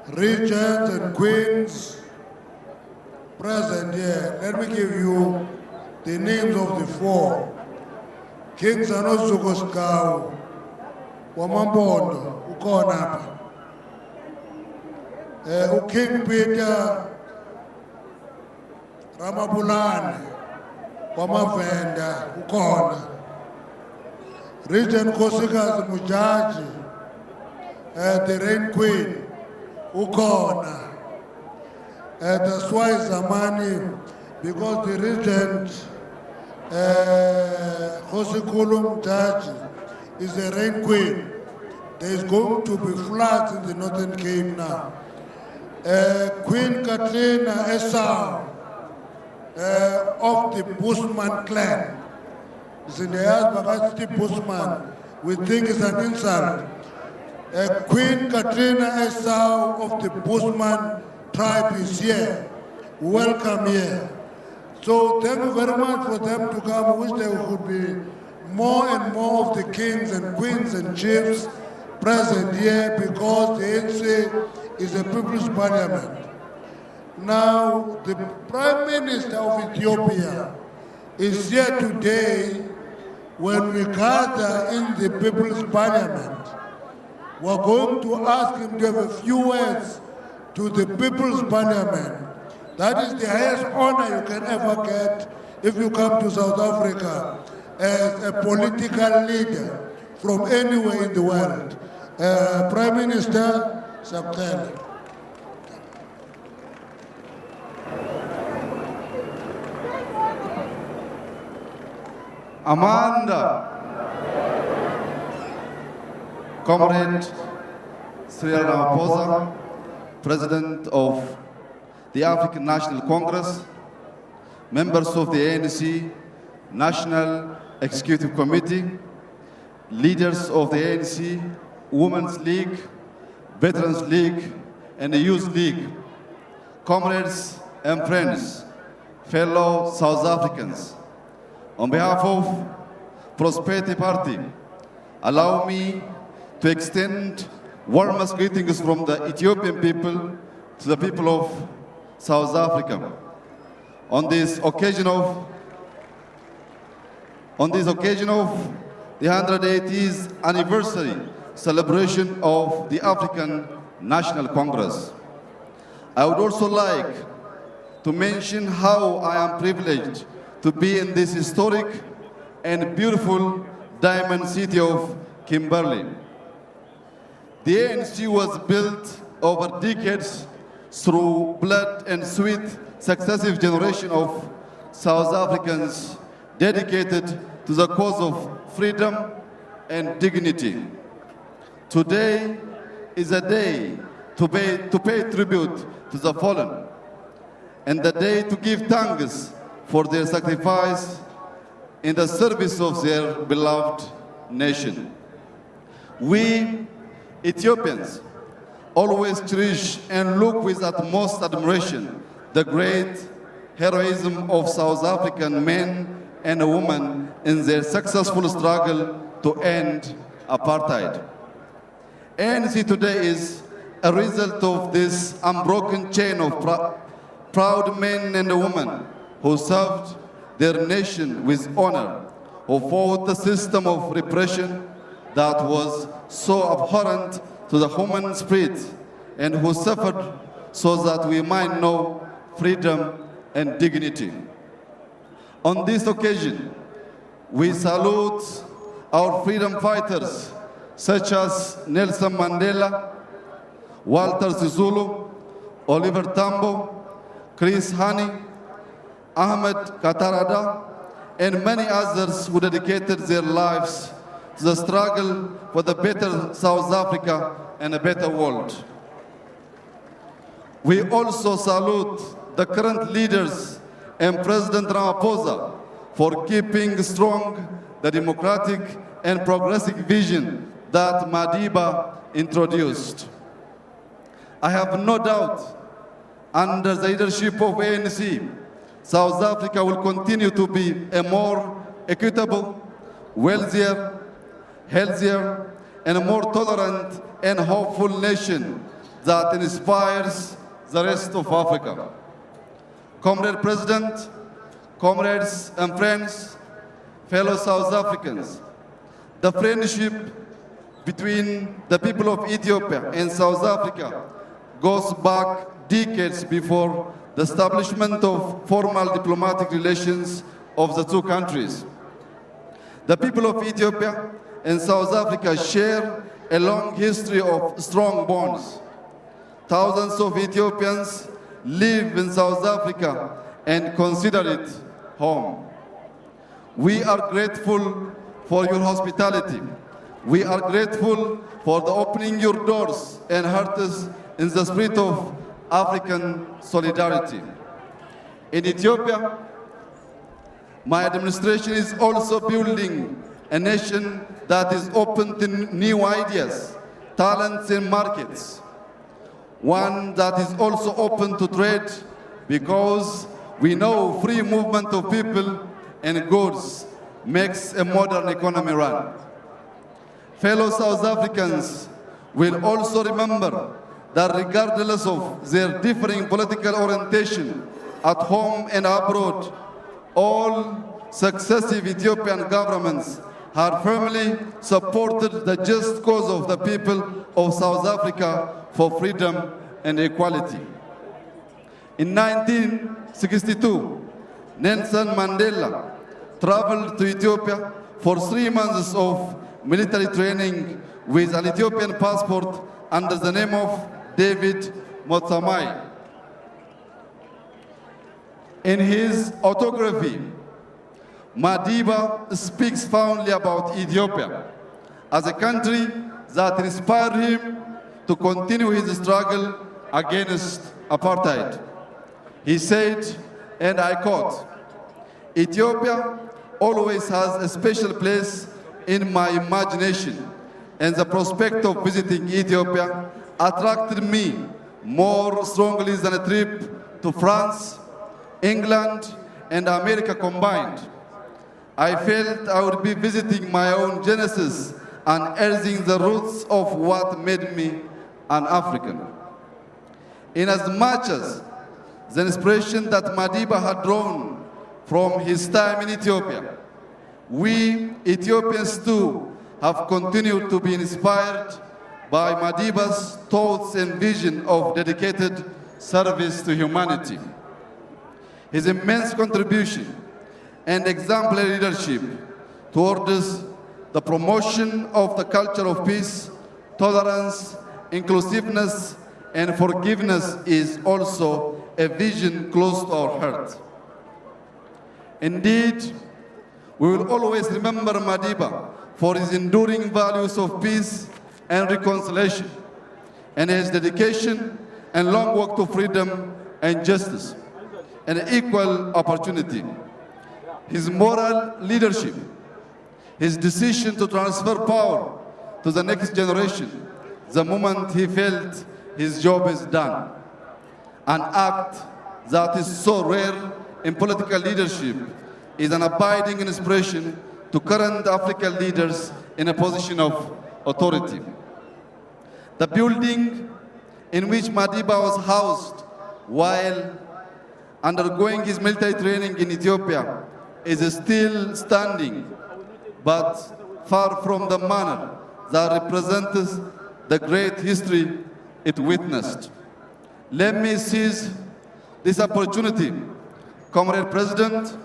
regents and queens present here. Let me give you the names of the four. King Sanosuko Skau, Wamambondo, ukhona apha. King Peter Ramabulane, Wamavenda, ukhona. Regent Nkosikazi Mujaji, the Rain Queen, ukhona. That's why Zamani, because the regent Khosikulu Mujaji is a Rain Queen. There is going to be floods in the Northern Cape now. Queen Katrina Esau of the Bushman clan. It's in the Asbagasti Bushman. We think it's an insult. Queen Katrina Esau of the Bushman tribe is here. Welcome here. So thank you very much for them to come. I wish there would be more and more of the kings and queens and chiefs present here because the ANC is a people's parliament. Now, the Prime Minister of Ethiopia is here today when we gather in the people's parliament. We're going to ask him to have a few words to the people's parliament. That is the highest honor you can ever get if you come to South Africa as a political leader from anywhere in the world. Prime Minister Sabtele. Amanda, Comrade Cyril Ramaphosa, President of the African National Congress, members of the ANC National Executive Committee, leaders of the ANC Women's League, Veterans League, and the Youth League, comrades and friends, fellow South Africans. On behalf of Prosperity Party, allow me to extend warmest greetings from the Ethiopian people to the people of South Africa. On this occasion of the 180th anniversary celebration of the African National Congress. I would also like to mention how I am privileged to be in this historic and beautiful diamond city of Kimberley. The ANC was built over decades through blood and sweat, successive generations of South Africans dedicated to the cause of freedom and dignity. Today is a day to pay tribute to the fallen, and the day to give thanks for their sacrifice in the service of their beloved nation. We, Ethiopians, always cherish and look with utmost admiration the great heroism of South African men and women in their successful struggle to end apartheid. ANC today is a result of this unbroken chain of proud men and women who served their nation with honor, who fought the system of repression that was so abhorrent to the human spirit, and who suffered so that we might know freedom and dignity. On this occasion, we salute our freedom fighters such as Nelson Mandela, Walter Sisulu, Oliver Tambo, Chris Hani, Ahmed Katarada, and many others who dedicated their lives to the struggle for the better South Africa and a better world. We also salute the current leaders and President Ramaphosa for keeping strong the democratic and progressive vision that Madiba introduced. I have no doubt, under the leadership of ANC, South Africa will continue to be a more equitable, wealthier, healthier, and a more tolerant and hopeful nation that inspires the rest of Africa. Comrade President, comrades and friends, fellow South Africans, the friendship between the people of Ethiopia and South Africa goes back decades before the establishment of formal diplomatic relations of the two countries. The people of Ethiopia and South Africa share a long history of strong bonds. Thousands of Ethiopians live in South Africa and consider it home. We are grateful for your hospitality. We are grateful for the opening your doors and hearts in the spirit of African solidarity. In Ethiopia, my administration is also building a nation that is open to new ideas, talents, and markets. One that is also open to trade, because we know free movement of people and goods makes a modern economy run. Fellow South Africans will also remember that regardless of their differing political orientation at home and abroad, all successive Ethiopian governments have firmly supported the just cause of the people of South Africa for freedom and equality. In 1962, Nelson Mandela traveled to Ethiopia for 3 months of military training with an Ethiopian passport under the name of David Motsamai. In his autography, Madiba speaks fondly about Ethiopia as a country that inspired him to continue his struggle against apartheid. He said, and I quote, "Ethiopia always has a special place in my imagination, and the prospect of visiting Ethiopia attracted me more strongly than a trip to France, England, and America combined. I felt I would be visiting my own genesis and unearthing the roots of what made me an African." Inasmuch as the inspiration that Madiba had drawn from his time in Ethiopia, we Ethiopians too have continued to be inspired by Madiba's thoughts and vision of dedicated service to humanity. His immense contribution and exemplary leadership towards the promotion of the culture of peace, tolerance, inclusiveness, and forgiveness is also a vision close to our heart. Indeed, we will always remember Madiba for his enduring values of peace and reconciliation, and his dedication and long walk to freedom and justice and equal opportunity. His moral leadership, his decision to transfer power to the next generation the moment he felt his job is done, an act that is so rare in political leadership, is an abiding inspiration to current African leaders in a position of authority. The building in which Madiba was housed while undergoing his military training in Ethiopia is still standing, but far from the manner that represents the great history it witnessed. Let me seize this opportunity, Comrade President,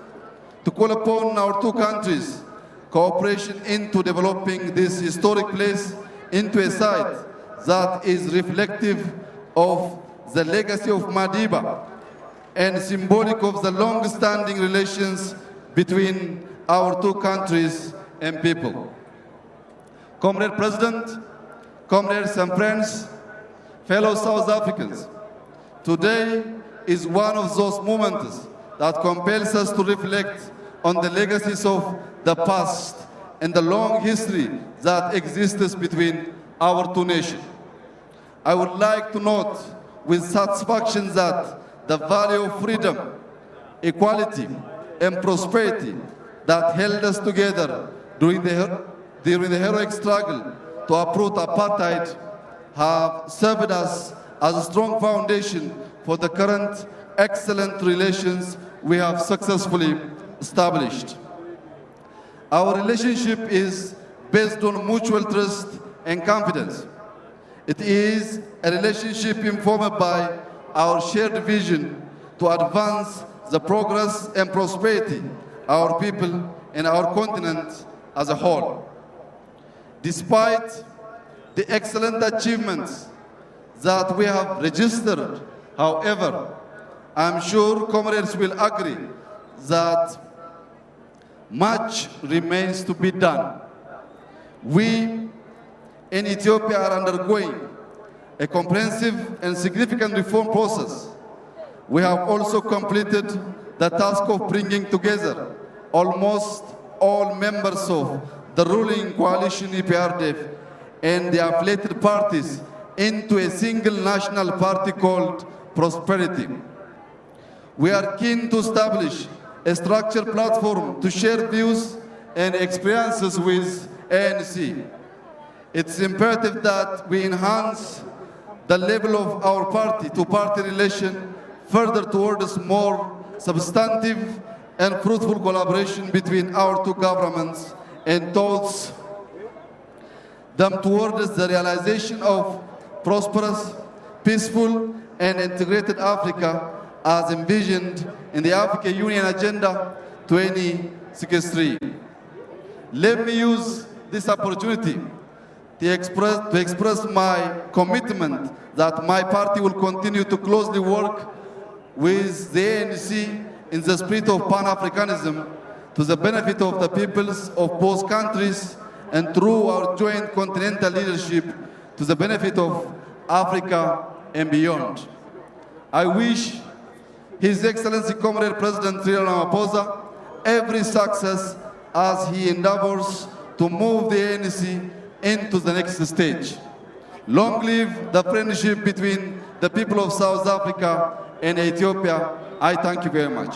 to call upon our two countries' cooperation into developing this historic place into a site that is reflective of the legacy of Madiba and symbolic of the long-standing relations between our two countries and people. Comrade President, comrades and friends, fellow South Africans, today is one of those moments that compels us to reflect on the legacies of the past and the long history that exists between our two nations. I would like to note with satisfaction that the value of freedom, equality, and prosperity that held us together during the heroic struggle to uproot apartheid have served us as a strong foundation for the current excellent relations we have successfully established. Our relationship is based on mutual trust and confidence. It is a relationship informed by our shared vision to advance the progress and prosperity of our people and our continent as a whole. Despite the excellent achievements that we have registered, however, I'm sure comrades will agree that much remains to be done. We in Ethiopia are undergoing a comprehensive and significant reform process. We have also completed the task of bringing together almost all members of the ruling coalition EPRDF and the affiliated parties into a single national party called Prosperity. We are keen to establish a structured platform to share views and experiences with ANC. It's imperative that we enhance the level of our party-to-party relation further towards more substantive and fruitful collaboration between our two governments and towards the realization of prosperous, peaceful, and integrated Africa as envisioned in the Africa Union Agenda 2063. Let me use this opportunity to express my commitment that my party will continue to closely work with the ANC in the spirit of Pan-Africanism to the benefit of the peoples of both countries and through our joint continental leadership to the benefit of Africa and beyond. I wish His Excellency Comrade President Cyril Ramaphosa every success as he endeavors to move the ANC into the next stage. Long live the friendship between the people of South Africa and Ethiopia. I thank you very much.